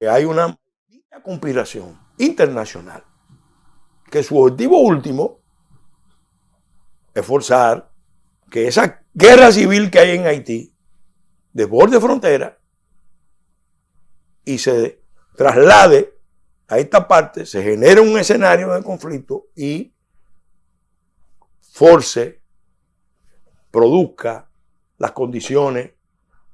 que hay una conspiración internacional que su objetivo último es forzar que esa guerra civil que hay en Haití desborde frontera y se traslade a esta parte, se genere un escenario de conflicto y force, produzca las condiciones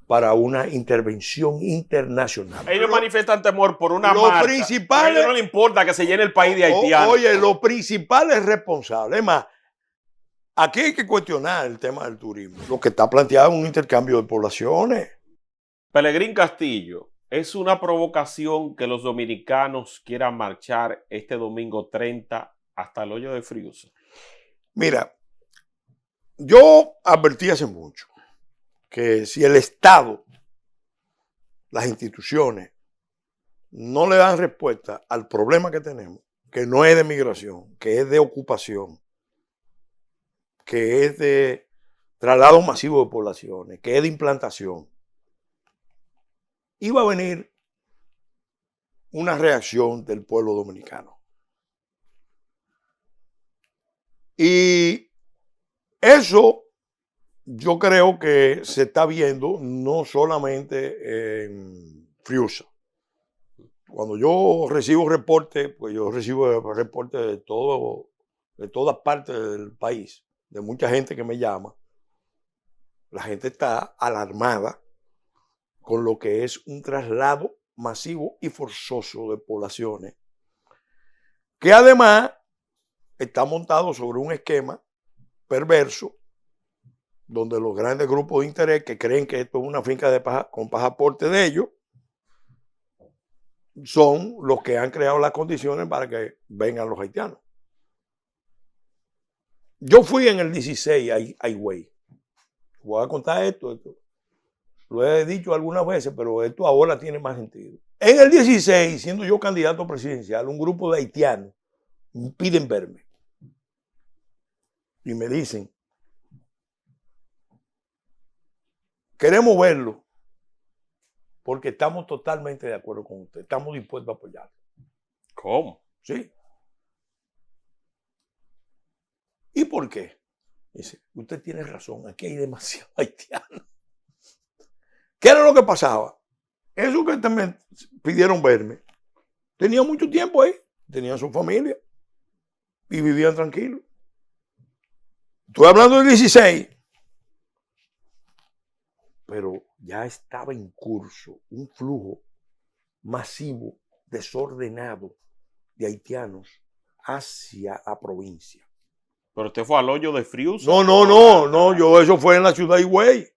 para una intervención internacional. Ellos manifiestan temor por una marcha. A ellos no les importa que se llene el país de haitianos. Oye, los principales responsables, es más, aquí hay que cuestionar el tema del turismo. Lo que está planteado es un intercambio de poblaciones. Pelegrín Castillo, ¿es una provocación que los dominicanos quieran marchar este domingo 30 hasta el hoyo de Friusa? Mira, yo advertí hace mucho que si el Estado, las instituciones, no le dan respuesta al problema que tenemos, que no es de migración, que es de ocupación, que es de traslado masivo de poblaciones, que es de implantación, iba a venir una reacción del pueblo dominicano. Y eso yo creo que se está viendo no solamente en Friusa. Cuando yo recibo reportes, pues yo recibo reportes de todas partes del país, de mucha gente que me llama. La gente está alarmada con lo que es un traslado masivo y forzoso de poblaciones, que además está montado sobre un esquema perverso, donde los grandes grupos de interés que creen que esto es una finca con pasaporte de ellos, son los que han creado las condiciones para que vengan los haitianos. Yo fui en el 16 a Higüey. Voy a contar esto. Lo he dicho algunas veces, pero esto ahora tiene más sentido. En el 16, siendo yo candidato presidencial, un grupo de haitianos piden verme. Y me dicen, queremos verlo porque estamos totalmente de acuerdo con usted. Estamos dispuestos a apoyarlo. ¿Cómo? Sí. ¿Y por qué? Dice, usted tiene razón, aquí hay demasiados haitianos. ¿Qué era lo que pasaba? Eso que también pidieron verme, tenían mucho tiempo ahí, tenían su familia y vivían tranquilos. Estoy hablando del 16, pero ya estaba en curso un flujo masivo, desordenado de haitianos hacia la provincia. ¿Pero usted fue al hoyo de Friusa? No, eso fue en la ciudad de Higüey.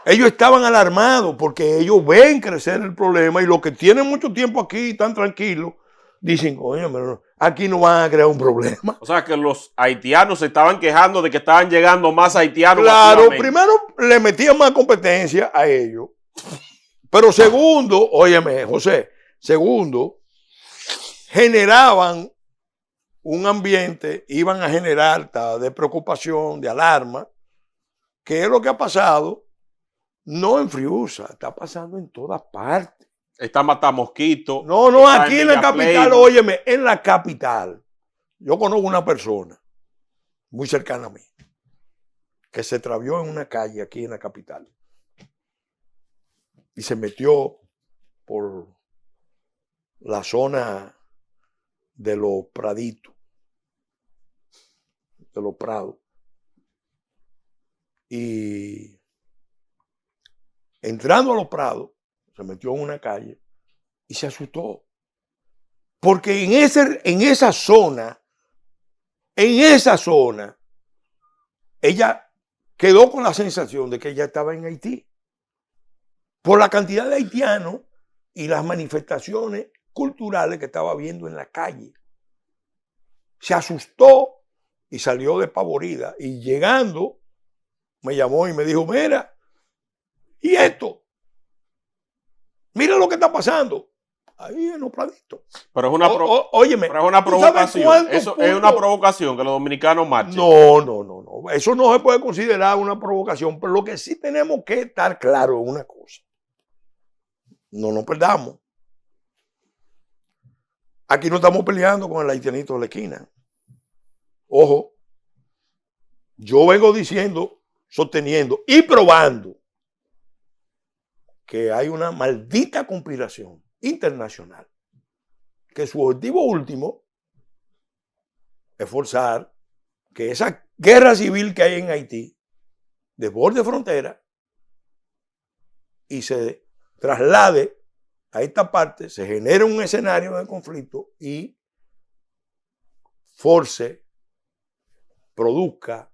Ellos estaban alarmados porque ellos ven crecer el problema y los que tienen mucho tiempo aquí, están tranquilos, dicen, oye, aquí no van a crear un problema. O sea, que los haitianos se estaban quejando de que estaban llegando más haitianos. Claro, primero le metían más competencia a ellos. Pero segundo, óyeme, José, segundo, generaban un ambiente, iban a generar de preocupación, de alarma, que es lo que ha pasado, no en Friusa, está pasando en todas partes. Está Matamosquito. No, aquí en la capital, óyeme, en la capital. Yo conozco una persona muy cercana a mí que se travió en una calle aquí en la capital y se metió por la zona de los Praditos, de los Prados. Y entrando a los Prados, se metió en una calle y se asustó. Porque en esa zona, ella quedó con la sensación de que ella estaba en Haití. Por la cantidad de haitianos y las manifestaciones culturales que estaba viendo en la calle. Se asustó y salió despavorida. Y llegando, me llamó y me dijo, mira, ¿y esto? Mira lo que está pasando. Ahí en los Praditos. Pero es una, óyeme, pero es una provocación. Eso es una provocación que los dominicanos marchen. No. Eso no se puede considerar una provocación. Pero lo que sí tenemos que estar claro es una cosa. no nos perdamos. Aquí no estamos peleando con el haitianito de la esquina. Ojo, yo vengo diciendo, sosteniendo y probando que hay una maldita conspiración internacional, que su objetivo último es forzar que esa guerra civil que hay en Haití desborde frontera y se traslade a esta parte, se genere un escenario de conflicto y force, produzca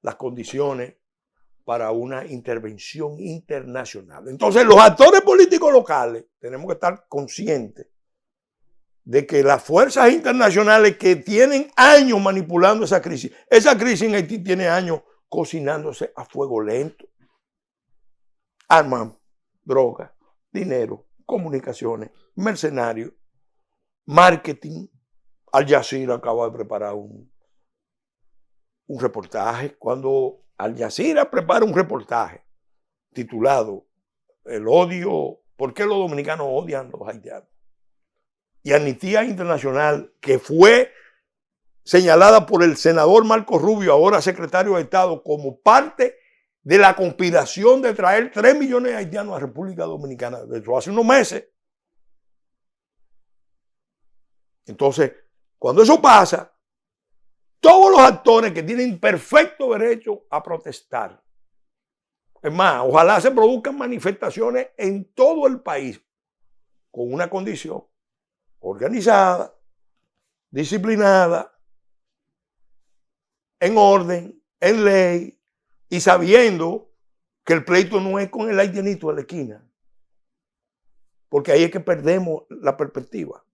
las condiciones para una intervención internacional. Entonces, los actores políticos locales tenemos que estar conscientes de que las fuerzas internacionales que tienen años manipulando esa crisis en Haití tiene años cocinándose a fuego lento. Armas, drogas, dinero, comunicaciones, mercenarios, marketing. Al Jazeera acaba de preparar un reportaje. Cuando Al Jazeera prepara un reportaje titulado El odio, ¿por qué los dominicanos odian a los haitianos? Y Amnistía Internacional, que fue señalada por el senador Marco Rubio, ahora secretario de Estado, como parte de la conspiración de traer 3 millones de haitianos a República Dominicana, desde hace unos meses. Entonces, cuando eso pasa, todos los actores que tienen perfecto derecho a protestar, es más, ojalá se produzcan manifestaciones en todo el país con una condición: organizada, disciplinada, en orden, en ley, y sabiendo que el pleito no es con el haitianito de la esquina, porque ahí es que perdemos la perspectiva.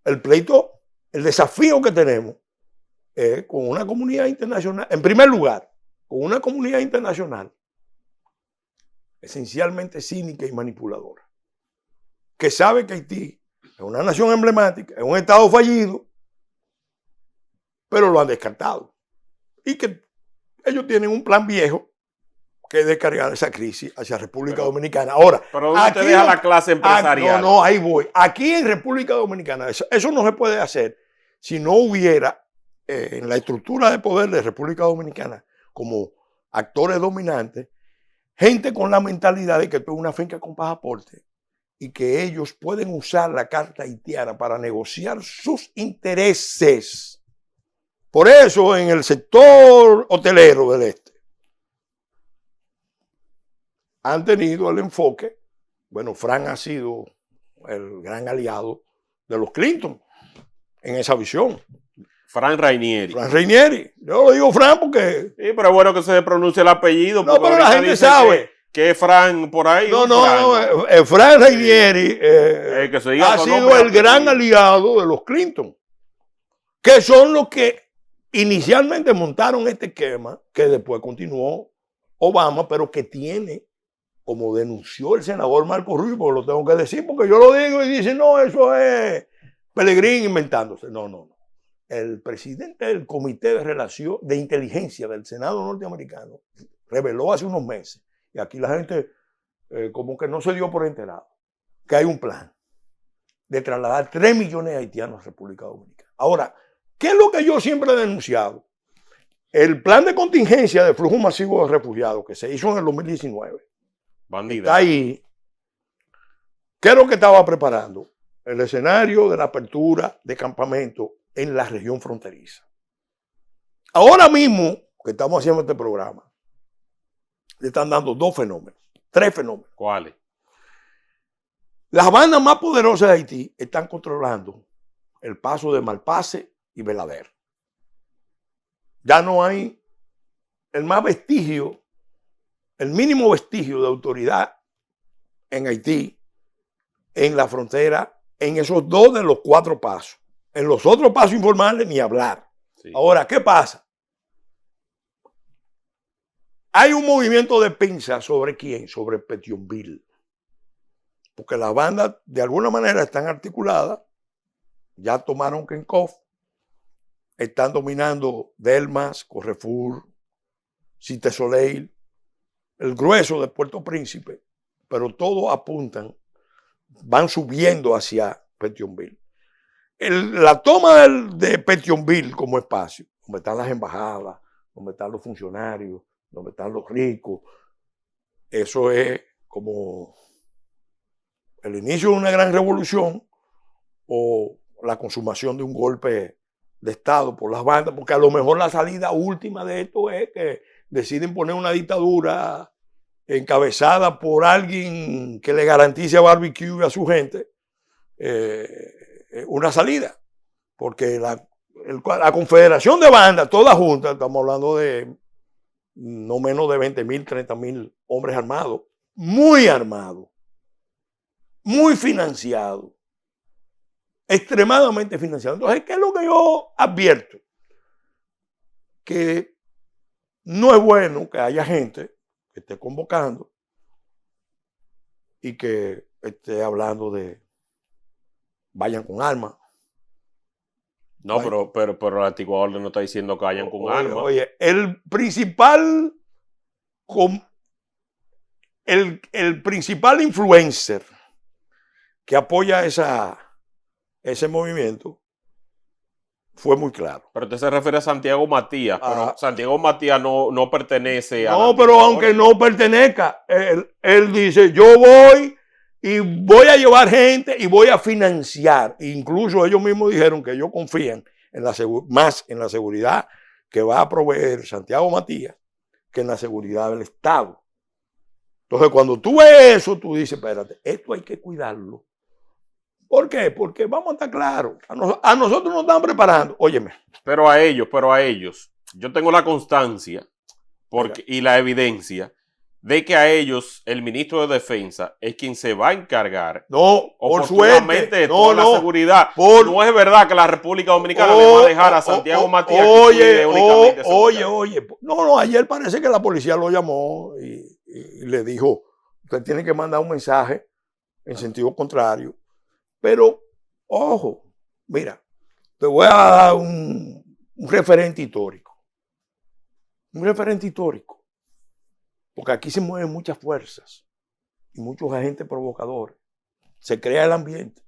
El pleito, el desafío que tenemos es con una comunidad internacional, en primer lugar, con una comunidad internacional esencialmente cínica y manipuladora, que sabe que Haití es una nación emblemática, es un estado fallido, pero lo han descartado. Y que ellos tienen un plan viejo que es descargar esa crisis hacia República Dominicana. Ahora, pero ¿dónde te deja la clase empresarial? No, ahí voy. Aquí en República Dominicana, eso no se puede hacer si no hubiera en la estructura de poder de República Dominicana, como actores dominantes, gente con la mentalidad de que esto es una finca con pasaporte y que ellos pueden usar la carta haitiana para negociar sus intereses. Por eso, en el sector hotelero del este, han tenido el enfoque. Bueno, Fran ha sido el gran aliado de los Clinton en esa visión. Fran Rainieri. Fran Rainieri. Yo lo digo Fran porque... Sí, pero es bueno que se pronuncie el apellido. No, pero la gente sabe. Que es Fran por ahí. No. Fran Rainieri ha sido el gran aliado de los Clinton, que son los que inicialmente montaron este esquema, que después continuó Obama, pero que tiene, como denunció el senador Marco Rubio, porque lo tengo que decir, porque yo lo digo y dice, no, eso es Pellegrín inventándose. No. El presidente del Comité de Relación de Inteligencia del Senado norteamericano reveló hace unos meses, y aquí la gente como que no se dio por enterado, que hay un plan de trasladar 3 millones de haitianos a República Dominicana. Ahora, ¿qué es lo que yo siempre he denunciado? El plan de contingencia de flujo masivo de refugiados que se hizo en el 2019. Bandida. Está ahí. ¿Qué es lo que estaba preparando? El escenario de la apertura de campamentos en la región fronteriza. Ahora mismo que estamos haciendo este programa, le están dando 3 fenómenos. ¿Cuáles? Las bandas más poderosas de Haití están controlando el paso de Malpase y Belader. Ya no hay el mínimo vestigio de autoridad en Haití, en la frontera, en esos 2 de los 4 pasos. En los otros pasos informales ni hablar. Sí. Ahora, ¿qué pasa? Hay un movimiento de pinza sobre quién, sobre Petionville. Porque las bandas de alguna manera están articuladas, ya tomaron Kenkof, están dominando Delmas, Carrefour, Cité Soleil, el grueso de Puerto Príncipe, pero todos apuntan, van subiendo hacia Pétionville. La toma de Pétionville como espacio, donde están las embajadas, donde están los funcionarios, donde están los ricos, eso es como el inicio de una gran revolución o la consumación de un golpe de Estado por las bandas, porque a lo mejor la salida última de esto es que deciden poner una dictadura encabezada por alguien que le garantice a Barbecue y a su gente una salida, porque la confederación de bandas, todas juntas, estamos hablando de no menos de 20,000, 30,000 hombres armados, muy financiados, extremadamente financiados. Entonces, ¿qué es lo que yo advierto? Que no es bueno que haya gente que esté convocando y que esté hablando de vayan con armas. No, pero el antiguo orden no está diciendo que vayan con armas. Oye, el principal influencer que apoya ese movimiento fue muy claro. Pero usted se refiere a Santiago Matías, pero Santiago Matías no pertenece a... No, pero aunque no pertenezca, él dice, yo voy y voy a llevar gente y voy a financiar. Incluso ellos mismos dijeron que ellos confían más en la seguridad que va a proveer Santiago Matías que en la seguridad del Estado. Entonces, cuando tú ves eso, tú dices, espérate, esto hay que cuidarlo. ¿Por qué? Porque vamos a estar claros. A nosotros nos están preparando. Óyeme. Pero a ellos, yo tengo la constancia y la evidencia de que a ellos el ministro de Defensa es quien se va a encargar. No, por suerte. De toda la seguridad. No es verdad que la República Dominicana le va a dejar a Santiago Matías únicamente. No, ayer parece que la policía lo llamó y le dijo, usted tiene que mandar un mensaje en sentido contrario. Pero, ojo, mira, te voy a dar un referente histórico. Un referente histórico. Porque aquí se mueven muchas fuerzas y muchos agentes provocadores. Se crea el ambiente.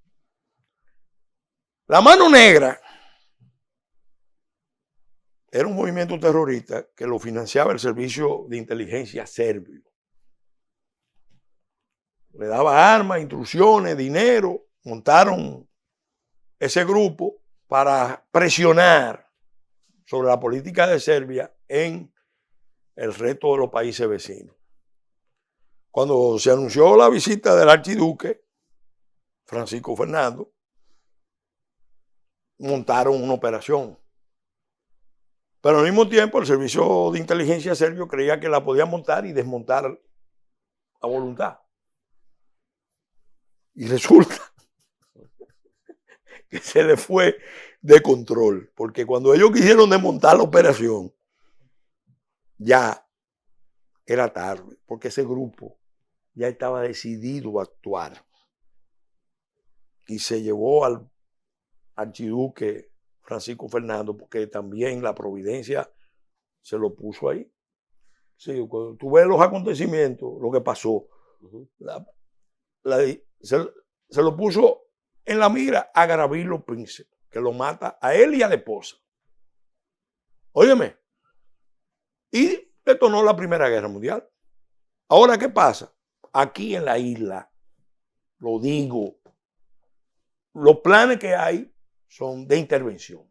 La Mano Negra era un movimiento terrorista que lo financiaba el servicio de inteligencia serbio. Le daba armas, instrucciones, dinero. Montaron ese grupo para presionar sobre la política de Serbia en el resto de los países vecinos. Cuando se anunció la visita del archiduque Francisco Fernando, montaron una operación. Pero al mismo tiempo el servicio de inteligencia serbio creía que la podía montar y desmontar a voluntad. Y resulta que se le fue de control, porque cuando ellos quisieron desmontar la operación, ya era tarde, porque ese grupo ya estaba decidido a actuar y se llevó al archiduque Francisco Fernando, porque también la providencia se lo puso ahí. Sí, cuando tú ves los acontecimientos, lo que pasó, se lo puso en la mira a Garavilo Príncipe, que lo mata a él y a la esposa. Óyeme. Y detonó la Primera Guerra Mundial. Ahora, ¿qué pasa? Aquí en la isla, lo digo, los planes que hay son de intervención.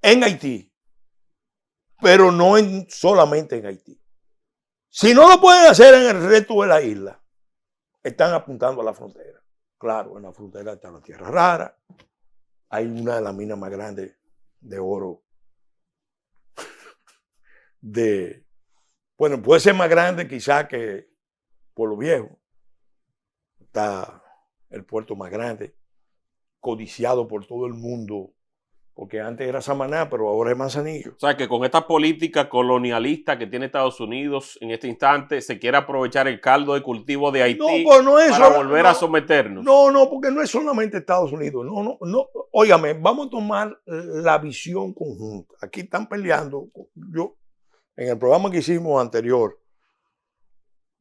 En Haití, pero no solamente en Haití. Si no lo pueden hacer en el resto de la isla, están apuntando a la frontera. Claro, en la frontera está la Tierra Rara. Hay una de las minas más grandes de oro. Bueno, puede ser más grande quizá que Pueblo Viejo. Está el puerto más grande, codiciado por todo el mundo, porque antes era Samaná, pero ahora es Manzanillo. O sea, que con esta política colonialista que tiene Estados Unidos en este instante, se quiere aprovechar el caldo de cultivo de Haití para volver a someternos. No, porque no es solamente Estados Unidos. No. Óigame, vamos a tomar la visión conjunta. Aquí están peleando. En el programa que hicimos anterior,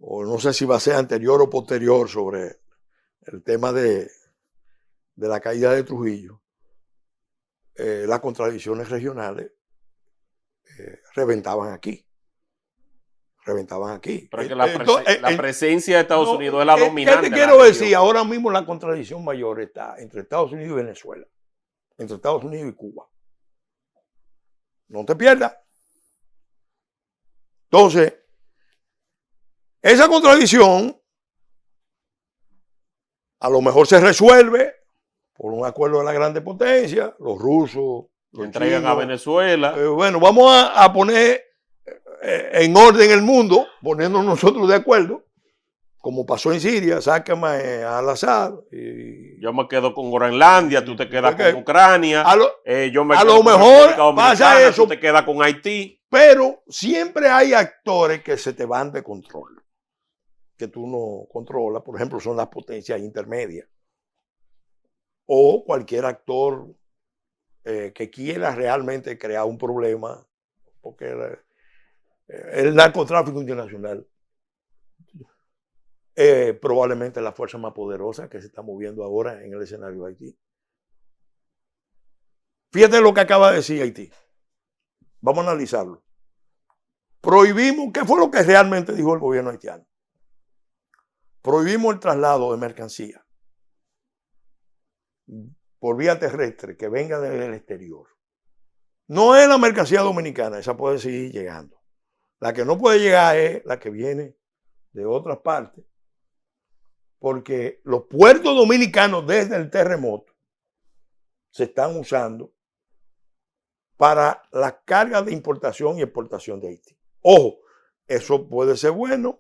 o no sé si va a ser anterior o posterior, sobre el tema de la caída de Trujillo, las contradicciones regionales reventaban aquí. Pero es que la presencia de Estados Unidos es la ¿Qué dominante. te quiero decir? Ahora mismo la contradicción mayor está entre Estados Unidos y Venezuela, entre Estados Unidos y Cuba. No te pierdas. Entonces, esa contradicción a lo mejor se resuelve por un acuerdo de la grande potencia, los rusos, los entregan chinos, a Venezuela. Bueno, vamos a poner en orden el mundo, poniéndonos nosotros de acuerdo, como pasó en Siria, sácame al Assad. Yo me quedo con Groenlandia, tú te quedas con Ucrania. Yo me a quedo lo con mejor pasa eso, tú te quedas con Haití. Pero siempre hay actores que se te van de control, que tú no controlas. Por ejemplo, son las potencias intermedias. O cualquier actor que quiera realmente crear un problema, porque el narcotráfico internacional es probablemente la fuerza más poderosa que se está moviendo ahora en el escenario de Haití. Fíjate lo que acaba de decir Haití. Vamos a analizarlo. Prohibimos, ¿qué fue lo que realmente dijo el gobierno haitiano? Prohibimos el traslado de mercancía por vía terrestre que venga del exterior. No es la mercancía dominicana, esa puede seguir llegando. La que no puede llegar es la que viene de otras partes, porque los puertos dominicanos desde el terremoto se están usando para las cargas de importación y exportación de Haití. Ojo, eso puede ser bueno,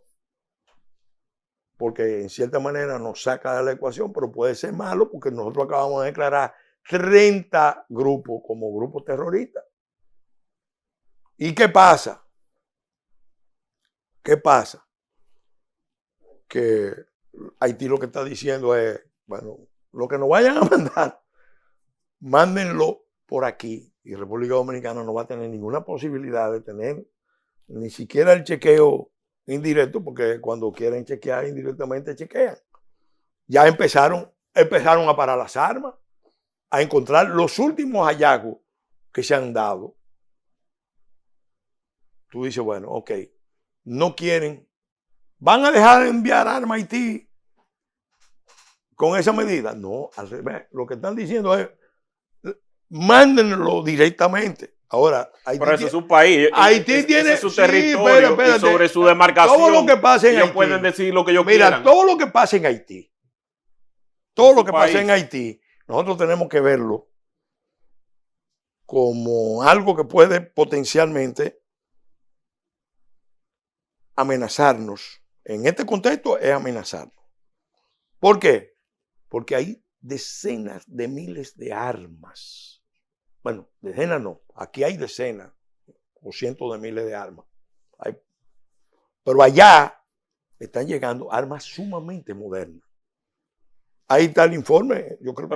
porque en cierta manera nos saca de la ecuación, pero puede ser malo porque nosotros acabamos de declarar 30 grupos como grupos terroristas. ¿Y qué pasa? ¿Qué pasa? Que Haití lo que está diciendo es, bueno, lo que nos vayan a mandar, mándenlo por aquí. Y República Dominicana no va a tener ninguna posibilidad de tener ni siquiera el chequeo indirecto, porque cuando quieren chequear indirectamente chequean. Ya empezaron a parar las armas, a encontrar los últimos hallazgos que se han dado. Tú dices, bueno, ok, no quieren, van a dejar de enviar armas a Haití con esa medida. No, al revés, lo que están diciendo es, mándenlo directamente. Ahora, Haití, pero eso es un país. Haití tiene su territorio, espérate, y sobre su demarcación. Todo lo que pasa en ellos Haití, pueden decir lo que ellos quieran. Mira, todo lo que pasa en Haití, todo lo que pasa en Haití, nosotros tenemos que verlo como algo que puede potencialmente amenazarnos. En este contexto es amenazarnos. ¿Por qué? Porque hay decenas de miles de armas. Bueno, decenas no, aquí hay decenas o cientos de miles de armas. Pero allá están llegando armas sumamente modernas. Ahí está el informe, yo creo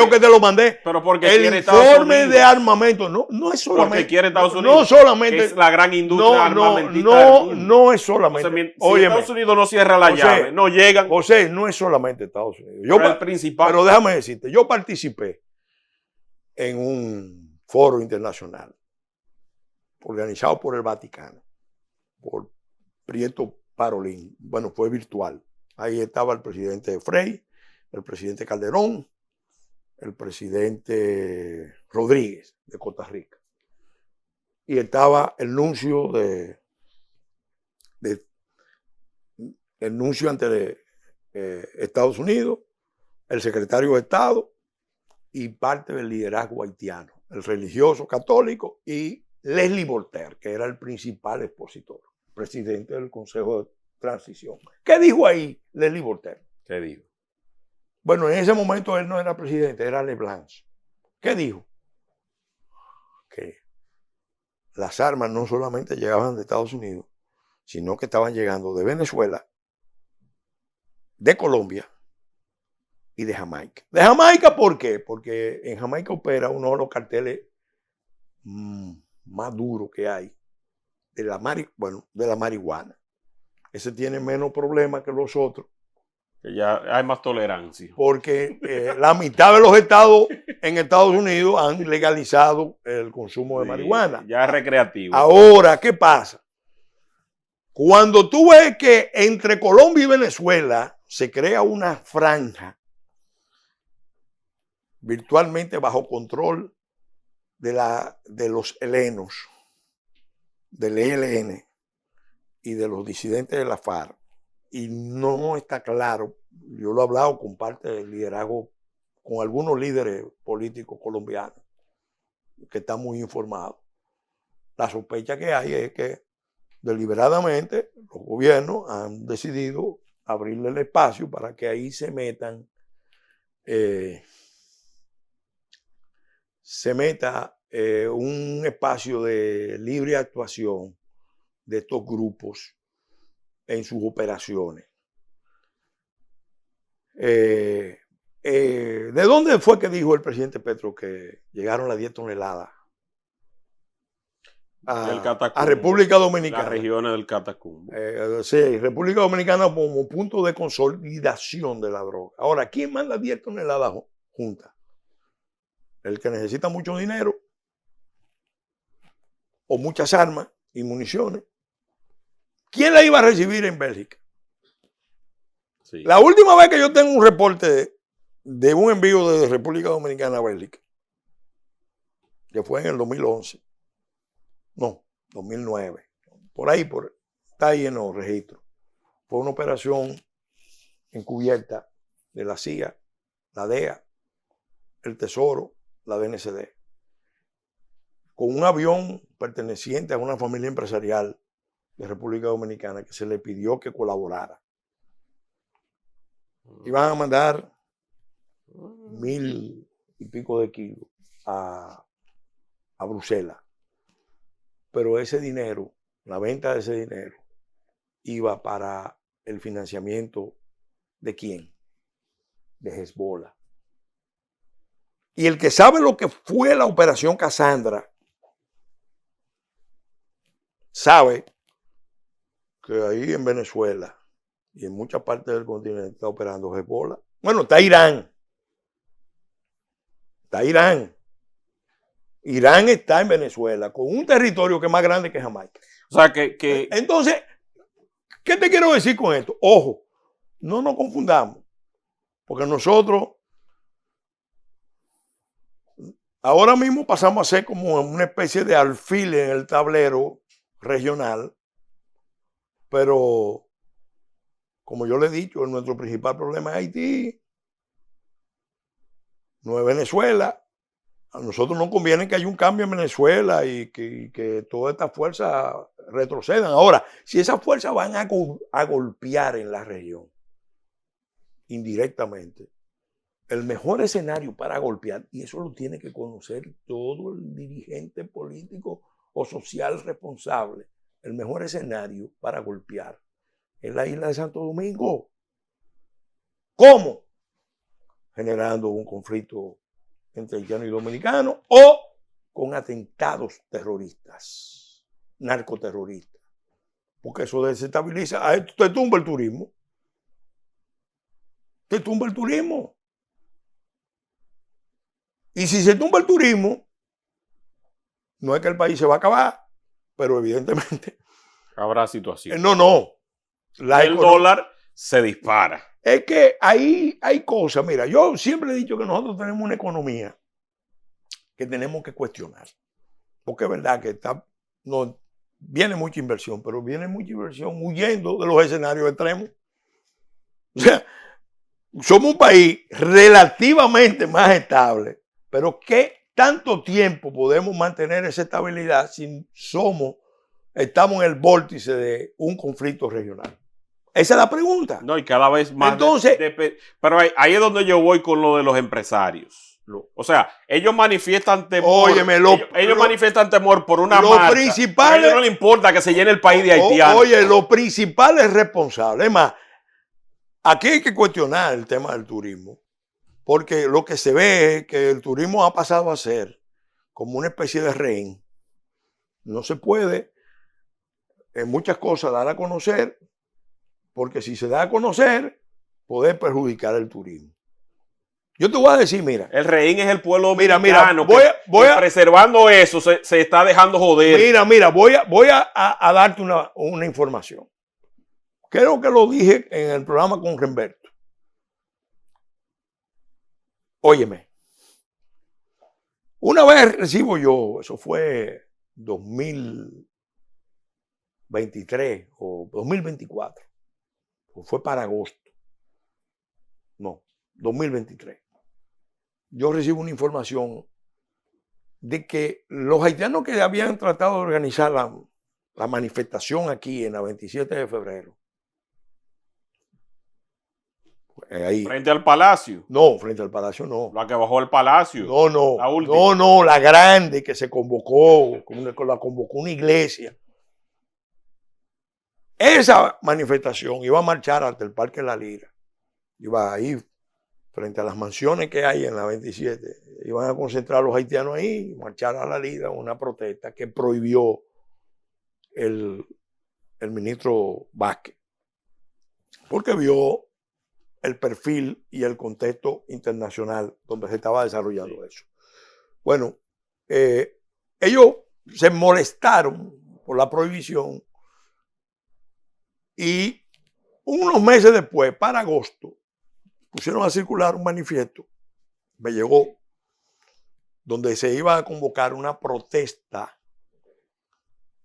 que te lo mandé. Pero porque el informe de armamento no es solamente. Porque quiere Estados Unidos. No solamente. Que es la gran industria armamentista del mundo. No es solamente. O sea, si Estados Unidos no cierra la llave, no llegan. José, no es solamente Estados Unidos. El principal. Pero déjame decirte, yo participé en un foro internacional organizado por el Vaticano, por Prieto Parolin. Bueno, fue virtual. Ahí estaba el presidente Frei, el presidente Calderón, el presidente Rodríguez de Costa Rica. Y estaba el nuncio el nuncio ante Estados Unidos, el secretario de Estado y parte del liderazgo haitiano, el religioso católico y Leslie Voltaire, que era el principal expositor, presidente del Consejo de Transición. ¿Qué dijo ahí Leslie Voltaire? ¿Qué dijo? Bueno, en ese momento él no era presidente, era Leblanc. ¿Qué dijo? Que las armas no solamente llegaban de Estados Unidos, sino que estaban llegando de Venezuela, de Colombia y de Jamaica. ¿De Jamaica por qué? Porque en Jamaica opera uno de los carteles más duros que hay de la marihuana. ese tiene menos problemas que los otros. Que ya hay más tolerancia. Porque la mitad de los estados en Estados Unidos han legalizado el consumo de marihuana. Ya es recreativo. Ahora, ¿qué pasa? Cuando tú ves que entre Colombia y Venezuela se crea una franja virtualmente bajo control de los helenos, del ELN y de los disidentes de la FARC, y no está claro, yo lo he hablado con parte del liderazgo, con algunos líderes políticos colombianos que están muy informados. La sospecha que hay es que deliberadamente los gobiernos han decidido abrirle el espacio para que ahí se meta un espacio de libre actuación de estos grupos en sus operaciones. ¿De dónde fue que dijo el presidente Petro que llegaron las 10 toneladas a República Dominicana? Las regiones del Catacumbo. Sí, República Dominicana como punto de consolidación de la droga. Ahora, ¿quién manda 10 toneladas juntas? El que necesita mucho dinero o muchas armas y municiones. ¿Quién la iba a recibir en Bélgica? Sí. La última vez que yo tengo un reporte de un envío de República Dominicana a Bélgica, que fue en el 2011, no, 2009, por ahí, está ahí en los registros. Fue una operación encubierta de la CIA, la DEA, el Tesoro, la DNCD, con un avión perteneciente a una familia empresarial de República Dominicana que se le pidió que colaborara. Iban a mandar 1,000 y pico de kilos a Bruselas. Pero ese dinero, la venta de ese dinero, iba para el financiamiento ¿de quién? De Hezbollah. Y el que sabe lo que fue la operación Cassandra, sabe que ahí en Venezuela y en muchas partes del continente está operando Hezbollah. Bueno, está Irán. Está Irán. Irán está en Venezuela, con un territorio que es más grande que Jamaica. O sea, que... Entonces, ¿qué te quiero decir con esto? Ojo, no nos confundamos, porque nosotros ahora mismo pasamos a ser como una especie de alfil en el tablero regional, pero como yo le he dicho, nuestro principal problema es Haití, no es Venezuela. A nosotros nos conviene que haya un cambio en Venezuela y que todas estas fuerzas retrocedan. Ahora, si esas fuerzas van a golpear en la región, indirectamente, el mejor escenario para golpear, y eso lo tiene que conocer todo el dirigente político o social responsable, el mejor escenario para golpear es la isla de Santo Domingo. ¿Cómo? Generando un conflicto entre haitianos y dominicanos o con atentados terroristas, narcoterroristas. Porque eso desestabiliza, te tumba el turismo. Te tumba el turismo. Y si se tumba el turismo, no es que el país se va a acabar, pero evidentemente habrá situación. No. El dólar se dispara. Es que ahí hay cosas. Mira, yo siempre he dicho que nosotros tenemos una economía que tenemos que cuestionar. Porque es verdad que viene mucha inversión, pero viene mucha inversión huyendo de los escenarios extremos. O sea, somos un país relativamente más estable, pero ¿qué tanto tiempo podemos mantener esa estabilidad si estamos en el vórtice de un conflicto regional? Esa es la pregunta. No, y cada vez más. Entonces, pero ahí es donde yo voy con lo de los empresarios. O sea, ellos manifiestan temor. Óyeme, ellos manifiestan temor por una marca. A ellos no les importa que se llene el país de haitianos. Oye, los principales responsables. Es más, aquí hay que cuestionar el tema del turismo. Porque lo que se ve es que el turismo ha pasado a ser como una especie de rehén. No se puede en muchas cosas dar a conocer porque si se da a conocer, puede perjudicar el turismo. Yo te voy a decir, mira. El rehén es el pueblo dominicano. Preservando eso se está dejando joder. Mira, voy a darte una información. Creo que lo dije en el programa con Remberto. Óyeme. Una vez recibo yo, eso fue 2023 o 2024. O fue para agosto. No, 2023. Yo recibo una información de que los haitianos que habían tratado de organizar la manifestación aquí en la 27 de febrero. Ahí. Frente al Palacio. No, frente al Palacio no. La que bajó el Palacio. No, la grande que se convocó, la convocó una iglesia. Esa manifestación iba a marchar hasta el Parque La Lira. Iba ahí frente a las mansiones que hay en la 27, iban a concentrar a los haitianos ahí, marchar a La Lira, una protesta que prohibió el ministro Vázquez, porque vio el perfil y el contexto internacional donde se estaba desarrollando eso. Bueno, ellos se molestaron por la prohibición y unos meses después, para agosto, pusieron a circular un manifiesto, me llegó, donde se iba a convocar una protesta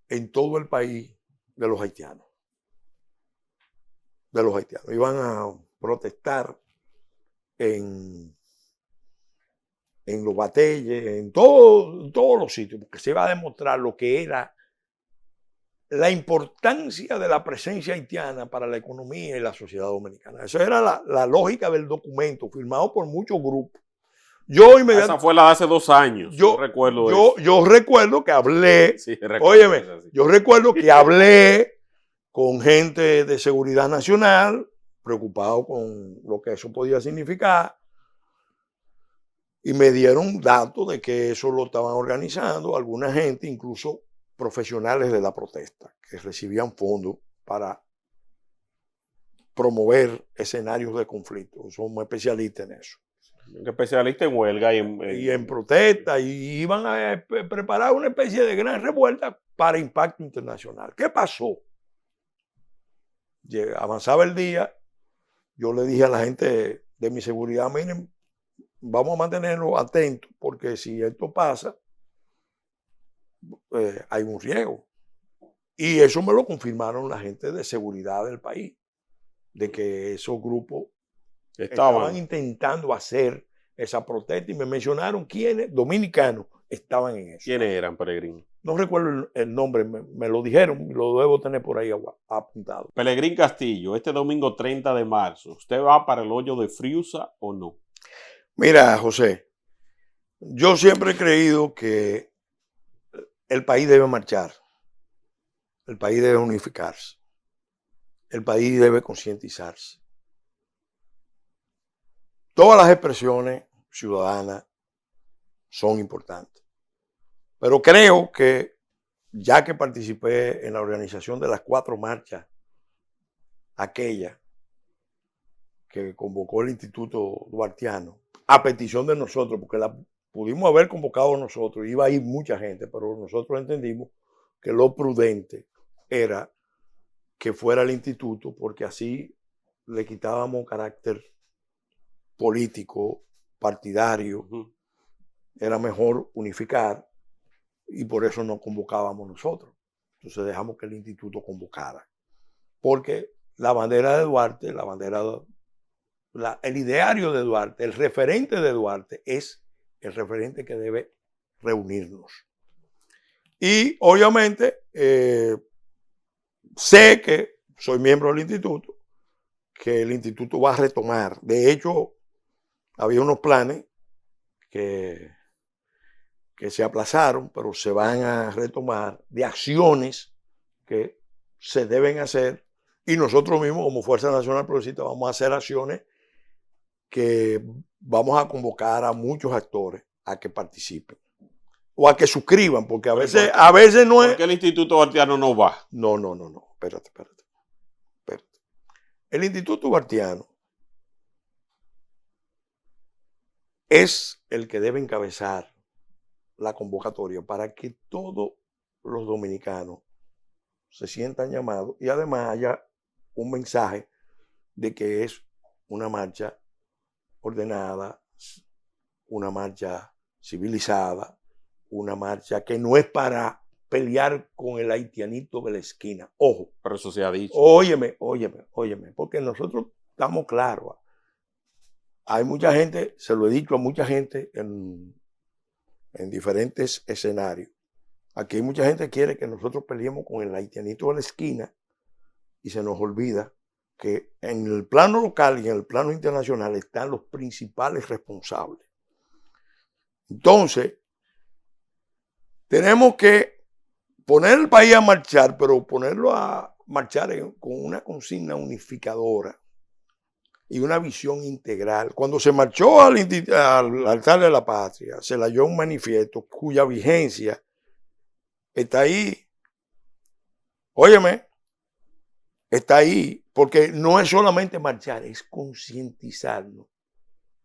en todo el país de los haitianos. Iban a protestar en los batalles, en todos los sitios, porque se iba a demostrar lo que era la importancia de la presencia haitiana para la economía y la sociedad dominicana. Esa era la lógica del documento, firmado por muchos grupos. Esa fue la de hace 2 años. Yo recuerdo que hablé, sí, yo recuerdo que hablé con gente de seguridad nacional, preocupado con lo que eso podía significar, y me dieron datos de que eso lo estaban organizando alguna gente, incluso profesionales de la protesta, que recibían fondos para promover escenarios de conflicto. Somos especialistas en eso. Especialistas en huelga y en protesta, y iban a preparar una especie de gran revuelta para impacto internacional. ¿Qué pasó? Avanzaba el día, yo le dije a la gente de mi seguridad, miren, vamos a mantenernos atentos, porque si esto pasa, hay un riesgo. Y eso me lo confirmaron la gente de seguridad del país, de que esos grupos estaban intentando hacer esa protesta, y me mencionaron quiénes, dominicanos, estaban en eso. ¿Quiénes eran, Pelegrín? No recuerdo el nombre, me lo dijeron, lo debo tener por ahí apuntado. Pelegrín Castillo, este domingo 30 de marzo, ¿usted va para el hoyo de Friusa o no? Mira, José, yo siempre he creído que el país debe marchar, el país debe unificarse, el país debe concientizarse. Todas las expresiones ciudadanas son importantes, pero creo que ya que participé en la organización de las 4 marchas, aquella que convocó el Instituto Duartiano, a petición de nosotros, porque la pudimos haber convocado nosotros, iba a ir mucha gente, pero nosotros entendimos que lo prudente era que fuera el instituto, porque así le quitábamos carácter político, partidario. Era mejor unificar, y por eso no convocábamos nosotros. Entonces dejamos que el instituto convocara, porque la bandera de Duarte, el ideario de Duarte, el referente de Duarte es el referente que debe reunirnos. Y obviamente sé que soy miembro del instituto, que el instituto va a retomar. De hecho, había unos planes que se aplazaron, pero se van a retomar, de acciones que se deben hacer, y nosotros mismos como Fuerza Nacional Progresista vamos a hacer acciones que vamos a convocar a muchos actores a que participen o a que suscriban, porque a veces no es... ¿Por qué el Instituto Duartiano no va? No, espérate. El Instituto Bartiano es el que debe encabezar la convocatoria para que todos los dominicanos se sientan llamados y además haya un mensaje de que es una marcha ordenada, una marcha civilizada, una marcha que no es para pelear con el haitianito de la esquina. Ojo. Pero eso se ha dicho. Óyeme, porque nosotros estamos claros. Hay mucha gente, se lo he dicho a mucha gente en diferentes escenarios. Aquí hay mucha gente que quiere que nosotros peleemos con el haitianito de la esquina y se nos olvida que en el plano local y en el plano internacional están los principales responsables. Entonces, tenemos que poner el país a marchar, pero ponerlo a marchar con una consigna unificadora y una visión integral. Cuando se marchó al altar de la patria, se leyó un manifiesto cuya vigencia está ahí. Óyeme, está ahí, porque no es solamente marchar, es concientizarnos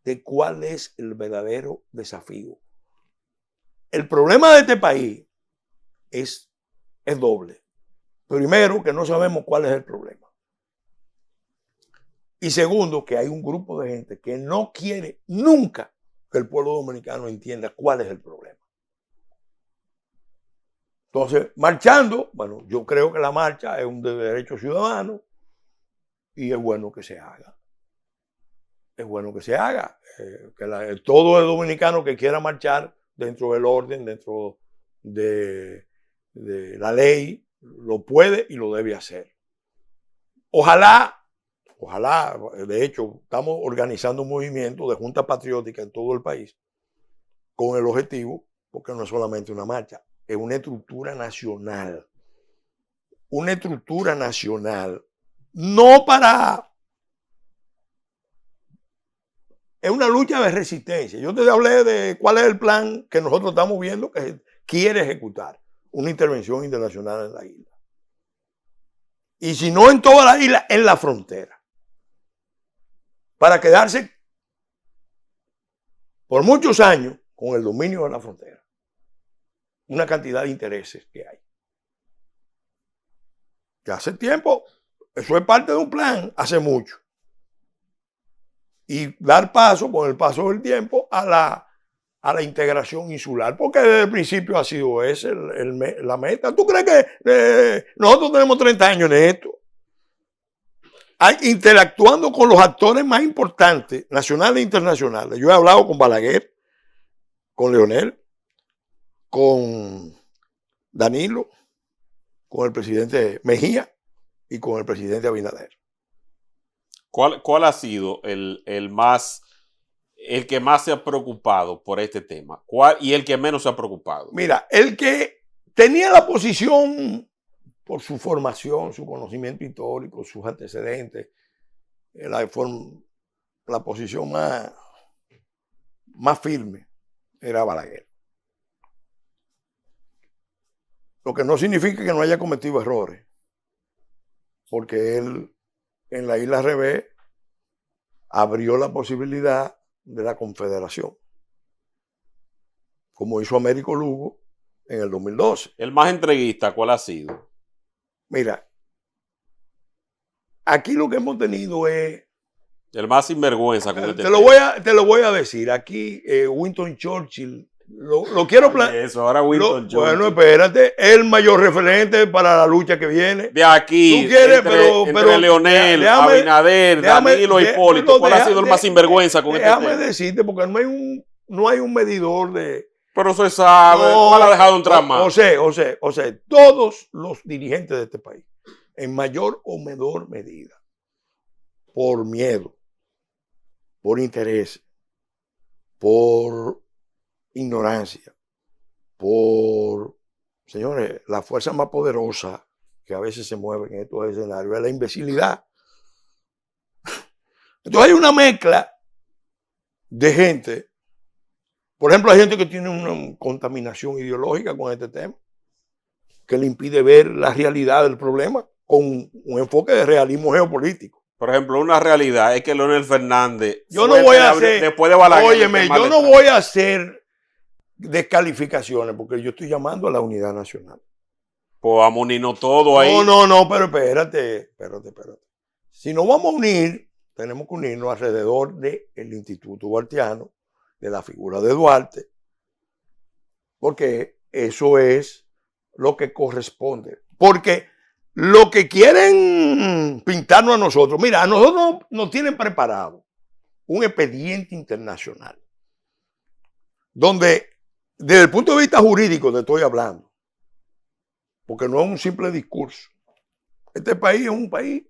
de cuál es el verdadero desafío. El problema de este país es doble. Primero, que no sabemos cuál es el problema. Y segundo, que hay un grupo de gente que no quiere nunca que el pueblo dominicano entienda cuál es el problema. Entonces, marchando, bueno, yo creo que la marcha es un derecho ciudadano y es bueno que se haga. Es bueno que se haga. Todo el dominicano que quiera marchar dentro del orden, dentro de la ley, lo puede y lo debe hacer. Ojalá, de hecho, estamos organizando un movimiento de junta patriótica en todo el país con el objetivo, porque no es solamente una marcha, es una estructura nacional. Una estructura nacional, no para... Es una lucha de resistencia. Yo te hablé de cuál es el plan que nosotros estamos viendo que quiere ejecutar. Una intervención internacional en la isla. Y si no en toda la isla, en la frontera. Para quedarse por muchos años con el dominio de la frontera. Una cantidad de intereses que hay. Que hace tiempo, eso es parte de un plan, hace mucho. Y dar paso, con el paso del tiempo, a la integración insular, porque desde el principio ha sido esa la meta. ¿Tú crees que nosotros tenemos 30 años en esto? Interactuando con los actores más importantes, nacionales e internacionales. Yo he hablado con Balaguer, con Leonel, con Danilo, con el presidente Mejía y con el presidente Abinader. ¿Cuál ha sido el que más se ha preocupado por este tema? Y el que menos se ha preocupado? Mira, el que tenía la posición por su formación, su conocimiento histórico, sus antecedentes, la posición más firme era Balaguer. Lo que no significa que no haya cometido errores, porque él en la isla Revés abrió la posibilidad de la confederación, como hizo Américo Lugo en el 2012. ¿El más entreguista cuál ha sido? Mira, aquí lo que hemos tenido es... El más sinvergüenza con este te lo voy a decir. Aquí Winston Churchill, lo quiero plantear. Eso, ahora Winston Churchill. Bueno, espérate, el mayor referente para la lucha que viene. De aquí, entre Leonel, Abinader, Danilo y Hipólito, ¿cuál ha sido el más sinvergüenza con este tema? Déjame decirte, porque no hay un medidor de... Pero se sabe, ¿cuál ha dejado un trama? O sea, todos los dirigentes de este país, en mayor o menor medida, por miedo, por interés, por ignorancia, señores, la fuerza más poderosa que a veces se mueve en estos escenarios es la imbecilidad. Entonces hay una mezcla de gente. Por ejemplo, hay gente que tiene una contaminación ideológica con este tema, que le impide ver la realidad del problema con un enfoque de realismo geopolítico. Por ejemplo, una realidad es que Leonel Fernández, yo no voy a hacer, después de Balaguer, óyeme, yo no voy a hacer descalificaciones porque yo estoy llamando a la unidad nacional. Pues vamos a unirnos todo ahí. No, pero espérate. Si nos vamos a unir, tenemos que unirnos alrededor del Instituto Duartiano, de la figura de Duarte, porque eso es lo que corresponde. Porque lo que quieren pintarnos a nosotros, mira, a nosotros nos tienen preparado un expediente internacional, donde desde el punto de vista jurídico te estoy hablando, porque no es un simple discurso. Este país es un país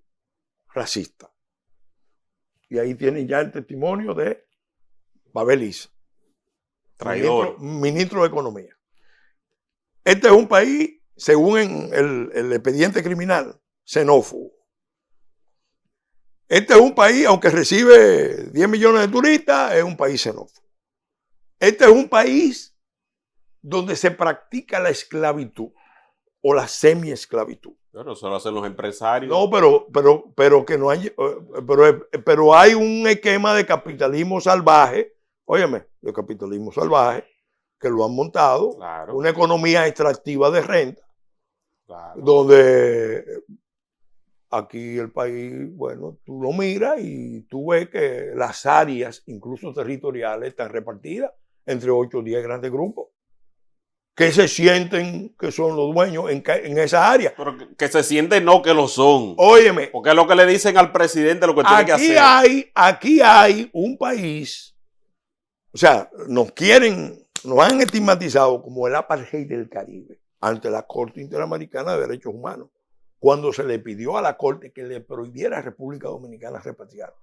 racista. Y ahí tienen ya el testimonio de Babel Isa, Traidor. ministro de Economía. Este es un país, según el expediente criminal, xenófobo. Este es un país, aunque recibe 10 millones de turistas, es un país xenófobo. Este es un país donde se practica la esclavitud o la semi-esclavitud. Bueno, eso lo hacen los empresarios. No, pero que no hay, pero hay un esquema de capitalismo salvaje, óyeme, de capitalismo salvaje, que lo han montado, Claro. Una economía extractiva de renta, Claro. donde aquí el país, bueno, tú lo miras y tú ves que las áreas, incluso territoriales, están repartidas entre 8 o 10 grandes grupos que se sienten que son los dueños en esa área. Pero que se sienten no que lo son. Óyeme. Porque es lo que le dicen al presidente lo que tiene que hacer. Aquí hay un país, o sea, nos han estigmatizado como el apartheid del Caribe ante la Corte Interamericana de Derechos Humanos, cuando se le pidió a la Corte que le prohibiera a República Dominicana repatriar.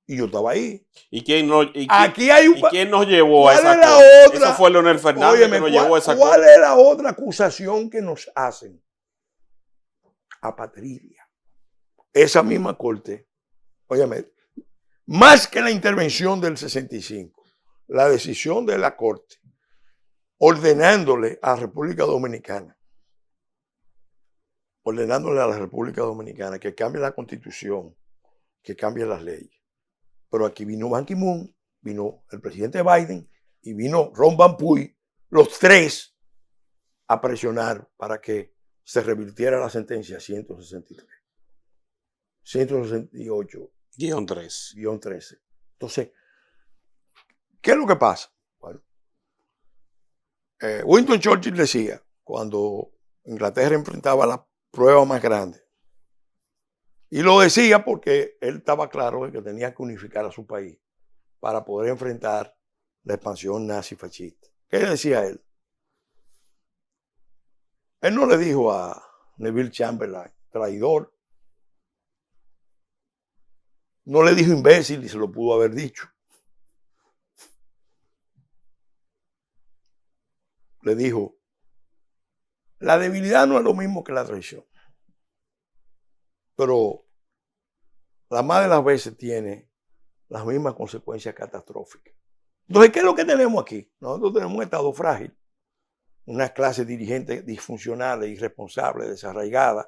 Y yo estaba ahí. ¿Y quién nos llevó a ¿Cuál esa es la corte? otra? Eso fue Leonel Fernández. Óyeme, que nos llevó a esa ¿cuál corte. es la otra acusación que nos hacen? Apatridia. Esa misma corte, óyeme, más que la intervención del 65, la decisión de la corte ordenándole a la República Dominicana que cambie la constitución, que cambie las leyes. Pero aquí vino Ban Ki-moon, vino el presidente Biden y vino Ron Van Puy, los tres a presionar para que se revirtiera la sentencia 163, 168-13. Entonces, ¿qué es lo que pasa? Bueno, Winston Churchill decía, cuando Inglaterra enfrentaba la prueba más grande, y lo decía porque él estaba claro de que tenía que unificar a su país para poder enfrentar la expansión nazi-fascista. ¿Qué decía él? Él no le dijo a Neville Chamberlain, traidor. No le dijo imbécil y se lo pudo haber dicho. Le dijo, la debilidad no es lo mismo que la traición. Pero la más de las veces tiene las mismas consecuencias catastróficas. Entonces, ¿qué es lo que tenemos aquí? Nosotros tenemos un Estado frágil, una clase dirigente disfuncionales, irresponsables, desarraigadas,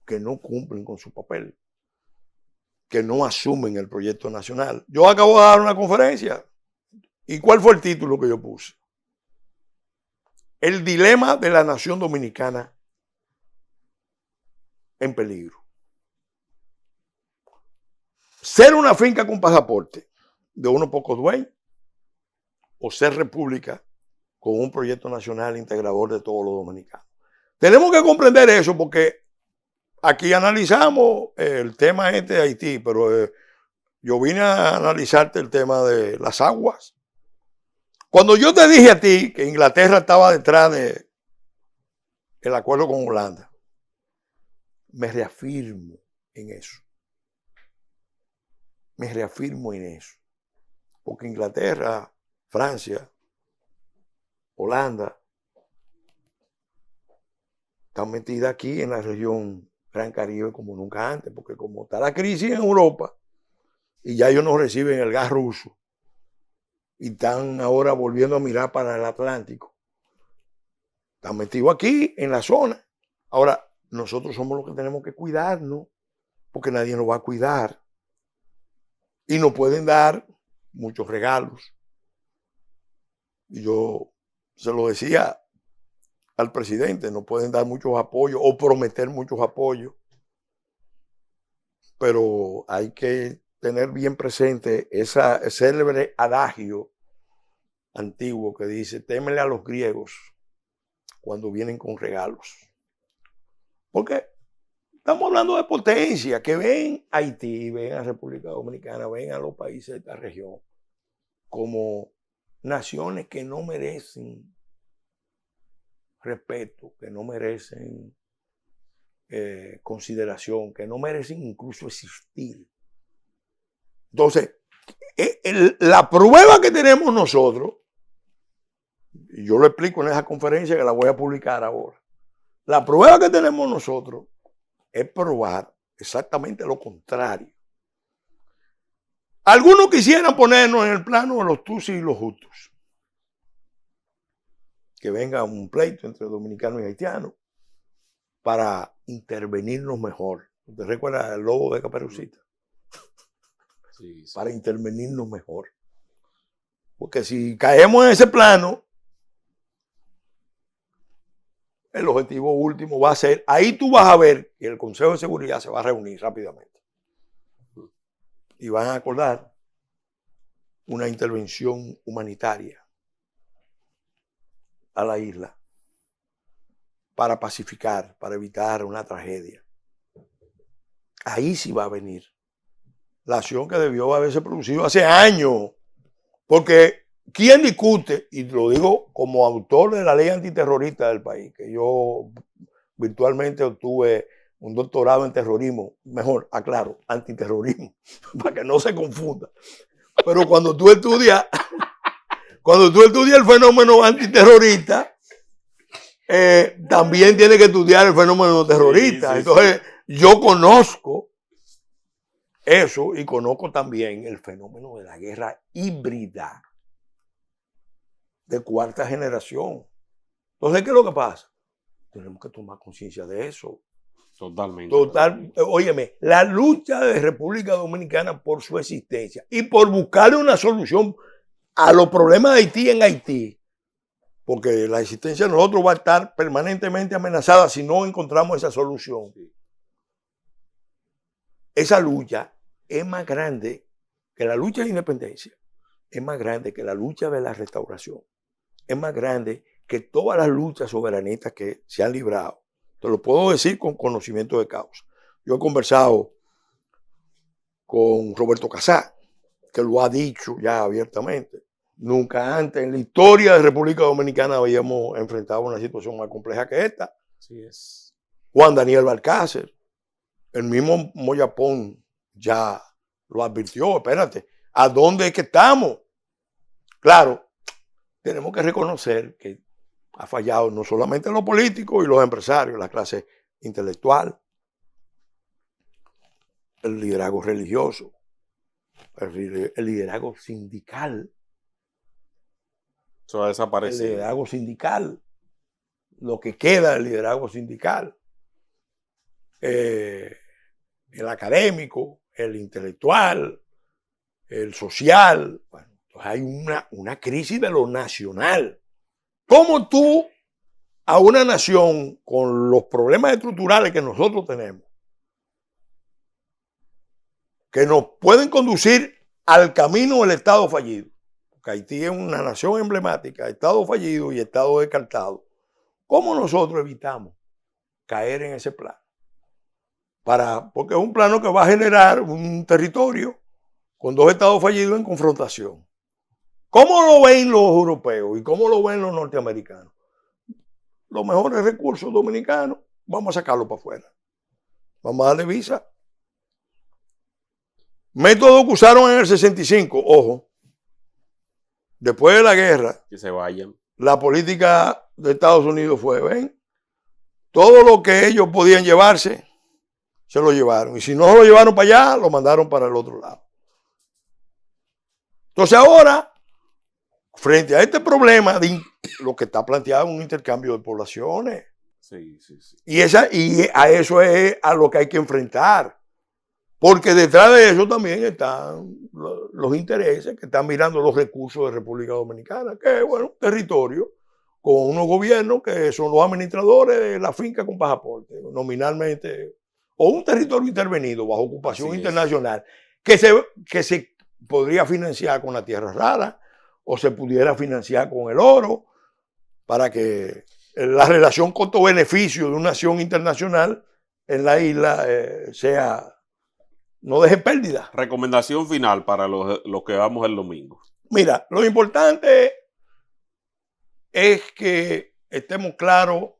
que no cumplen con su papel, que no asumen el proyecto nacional. Yo acabo de dar una conferencia. ¿Y cuál fue el título que yo puse? El dilema de la nación dominicana en peligro. Ser una finca con pasaporte de unos pocos dueños o ser república con un proyecto nacional integrador de todos los dominicanos. Tenemos que comprender eso porque aquí analizamos el tema de Haití, pero yo vine a analizarte el tema de las aguas. Cuando yo te dije a ti que Inglaterra estaba detrás del acuerdo con Holanda, me reafirmo en eso. Porque Inglaterra, Francia, Holanda, están metidas aquí en la región Gran Caribe como nunca antes, porque como está la crisis en Europa y ya ellos no reciben el gas ruso y están ahora volviendo a mirar para el Atlántico, están metidos aquí en la zona. Ahora, nosotros somos los que tenemos que cuidarnos porque nadie nos va a cuidar. Y nos pueden dar muchos regalos. Y yo se lo decía al presidente, nos pueden dar muchos apoyos o prometer muchos apoyos. Pero hay que tener bien presente ese célebre adagio antiguo que dice, témele a los griegos cuando vienen con regalos. Porque estamos hablando de potencia, que ven a Haití, ven a República Dominicana, ven a los países de esta región como naciones que no merecen respeto, que no merecen consideración, que no merecen incluso existir. Entonces, la prueba que tenemos nosotros, y yo lo explico en esa conferencia que la voy a publicar ahora, la prueba que tenemos nosotros es probar exactamente lo contrario. Algunos quisieran ponernos en el plano de los tutsis y los hutus. Que venga un pleito entre dominicanos y haitianos para intervenirnos mejor. ¿Usted recuerda el lobo de Caperucita? Sí, sí. Para intervenirnos mejor. Porque si caemos en ese plano, el objetivo último va a ser, ahí tú vas a ver que el Consejo de Seguridad se va a reunir rápidamente. Y van a acordar una intervención humanitaria a la isla para pacificar, para evitar una tragedia. Ahí sí va a venir la acción que debió haberse producido hace años. Porque ¿quién discute? Y lo digo como autor de la ley antiterrorista del país, que yo virtualmente obtuve un doctorado en terrorismo, mejor, aclaro, antiterrorismo, para que no se confunda. Pero cuando tú estudias el fenómeno antiterrorista, también tienes que estudiar el fenómeno terrorista. Entonces, yo conozco eso y conozco también el fenómeno de la guerra híbrida de cuarta generación. Entonces, ¿qué es lo que pasa? Tenemos que tomar conciencia de eso. Totalmente. Óyeme, la lucha de República Dominicana por su existencia y por buscarle una solución a los problemas de Haití en Haití, porque la existencia de nosotros va a estar permanentemente amenazada si no encontramos esa solución. Esa lucha es más grande que la lucha de independencia, es más grande que la lucha de la restauración, es más grande que todas las luchas soberanistas que se han librado. Te lo puedo decir con conocimiento de causa. Yo he conversado con Roberto Casá, que lo ha dicho ya abiertamente. Nunca antes en la historia de República Dominicana habíamos enfrentado una situación más compleja que esta. Así es. Juan Daniel Balcácer, el mismo Moyapón ya lo advirtió. Espérate, ¿a dónde es que estamos? Claro, tenemos que reconocer que ha fallado no solamente los políticos y los empresarios, la clase intelectual, el liderazgo religioso, el liderazgo sindical. Eso ha desaparecido. El liderazgo sindical, lo que queda del liderazgo sindical, el académico, el intelectual, el social. Bueno, entonces hay una crisis de lo nacional. ¿Cómo tú a una nación con los problemas estructurales que nosotros tenemos, que nos pueden conducir al camino del Estado fallido? Porque Haití es una nación emblemática, Estado fallido y Estado descartado. ¿Cómo nosotros evitamos caer en ese plano? Porque es un plano que va a generar un territorio con dos estados fallidos en confrontación. ¿Cómo lo ven los europeos y cómo lo ven los norteamericanos? Los mejores recursos dominicanos, vamos a sacarlos para afuera. Vamos a darle visa. Método que usaron en el 65, ojo. Después de la guerra, que se vayan. La política de Estados Unidos fue, ven, todo lo que ellos podían llevarse, se lo llevaron. Y si no lo llevaron para allá, lo mandaron para el otro lado. Entonces ahora, frente a este problema, lo que está planteado es un intercambio de poblaciones. Sí, sí, sí. Y a eso es a lo que hay que enfrentar. Porque detrás de eso también están los intereses que están mirando los recursos de República Dominicana, que es, bueno, un territorio con unos gobiernos que son los administradores de la finca con pasaporte, nominalmente, o un territorio intervenido bajo ocupación internacional, que se podría financiar con la tierra rara o se pudiera financiar con el oro, para que la relación costo-beneficio de una acción internacional en la isla no deje pérdida. Recomendación final para los que vamos el domingo. Mira, lo importante es que estemos claros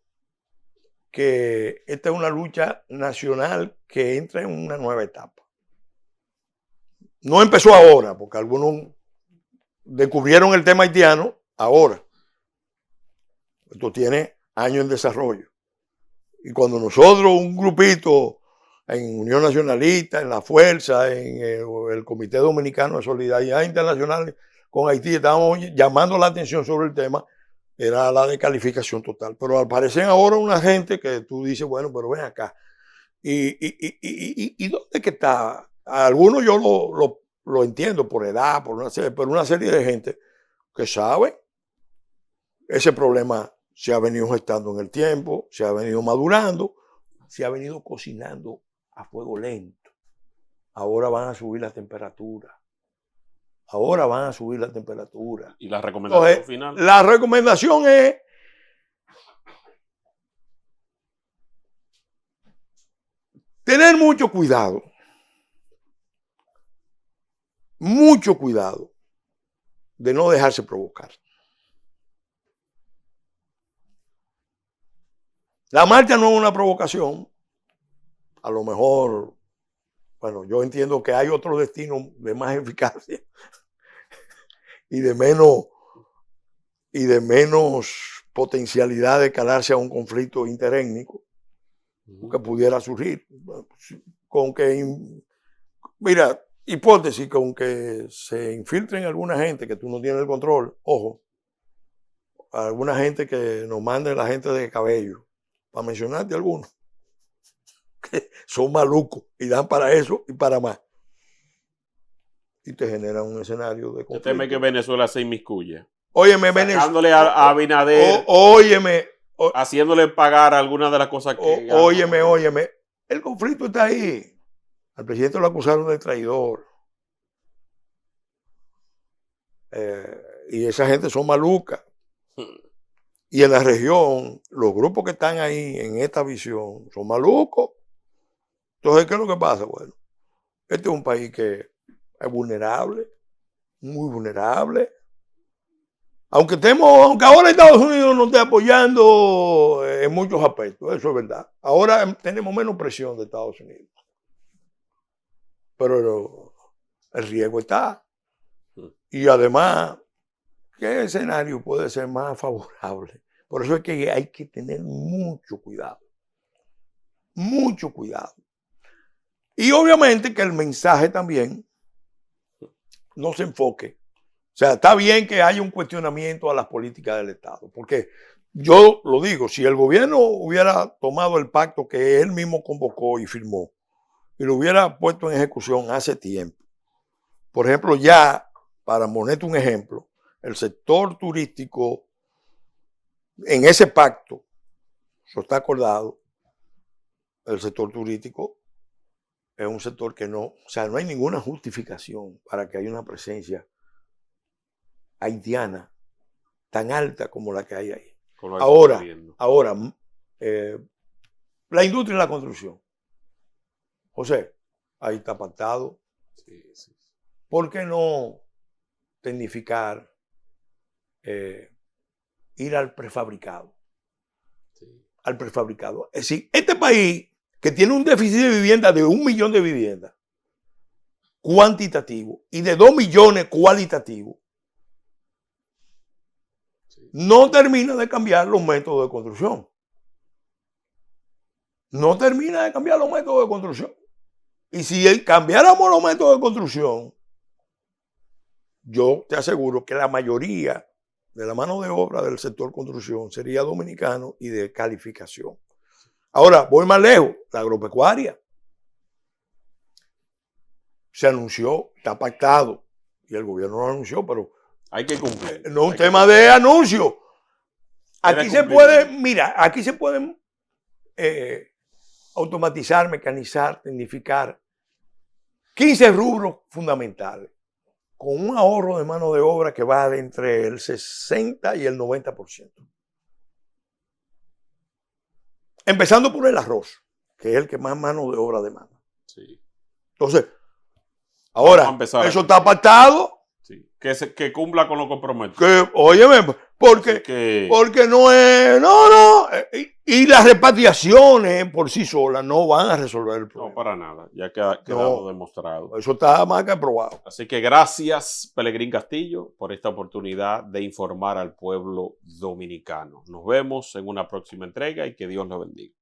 que esta es una lucha nacional que entra en una nueva etapa. No empezó ahora, porque algunos descubrieron el tema haitiano ahora. Esto tiene años en desarrollo. Y cuando nosotros, un grupito en Unión Nacionalista, en la Fuerza, en el Comité Dominicano de Solidaridad Internacional con Haití, estábamos llamando la atención sobre el tema, era la descalificación total. Pero al parecer ahora una gente que tú dices, bueno, pero ven acá. ¿Y dónde que está? Algunos yo lo entiendo por edad, por una serie de gente que sabe. Ese problema se ha venido gestando en el tiempo, se ha venido madurando, se ha venido cocinando a fuego lento. Ahora van a subir la temperatura. ¿Y la recomendación final? La recomendación es tener mucho cuidado de no dejarse provocar. La marcha no es una provocación. A lo mejor, bueno, yo entiendo que hay otros destinos de más eficacia y de menos potencialidad de calarse a un conflicto interétnico que pudiera surgir. Mira, hipótesis, con que se infiltren alguna gente que tú no tienes el control, ojo, alguna gente que nos mande la gente de Cabello, para mencionarte algunos, que son malucos y dan para eso y para más. Y te genera un escenario de conflicto. ¿Usted teme que Venezuela se inmiscuye? Óyeme, Sacándole a Abinader, haciéndole pagar algunas de las cosas que... Óyeme. El conflicto está ahí. Al presidente lo acusaron de traidor. Y esa gente son malucas. Y en la región, los grupos que están ahí en esta visión son malucos. Entonces, ¿qué es lo que pasa? Bueno, este es un país que es vulnerable, muy vulnerable. Aunque ahora Estados Unidos nos esté apoyando en muchos aspectos, eso es verdad. Ahora tenemos menos presión de Estados Unidos. Pero el riesgo está. Y además, ¿qué escenario puede ser más favorable? Por eso es que hay que tener mucho cuidado. Mucho cuidado. Y obviamente que el mensaje también no se enfoque. O sea, está bien que haya un cuestionamiento a las políticas del Estado. Porque yo lo digo, si el gobierno hubiera tomado el pacto que él mismo convocó y firmó, y lo hubiera puesto en ejecución hace tiempo. Por ejemplo, ya, para ponerte un ejemplo, el sector turístico, en ese pacto, eso está acordado, el sector turístico es un sector que no hay ninguna justificación para que haya una presencia haitiana tan alta como la que hay ahí. Ahora, la industria y la construcción. José, ahí está pactado. Sí. ¿Por qué no tecnificar, ir al prefabricado? Sí. Al prefabricado. Es decir, este país que tiene un déficit de vivienda de 1 millón de viviendas cuantitativo y de 2 millones cualitativo, no termina de cambiar los métodos de construcción. Y si cambiáramos los métodos de construcción, yo te aseguro que la mayoría de la mano de obra del sector construcción sería dominicano y de calificación. Ahora, voy más lejos, la agropecuaria. se anunció, está pactado, y el gobierno lo anunció, pero hay que cumplir. no es un tema de anuncio. Aquí se puede, mira, aquí se pueden automatizar, mecanizar, tecnificar 15 rubros fundamentales, con un ahorro de mano de obra que va de entre el 60 y el 90%. Empezando por el arroz, que es el que más mano de obra demanda. Sí. Entonces, ahora, eso está pactado. Sí. Que cumpla con lo comprometido. Que, óyeme, porque no es. No. Y las repatriaciones por sí solas no van a resolver el problema. No, para nada. Ya ha quedado demostrado. Eso está más que aprobado. Así que gracias, Pelegrín Castillo, por esta oportunidad de informar al pueblo dominicano. Nos vemos en una próxima entrega y que Dios los bendiga.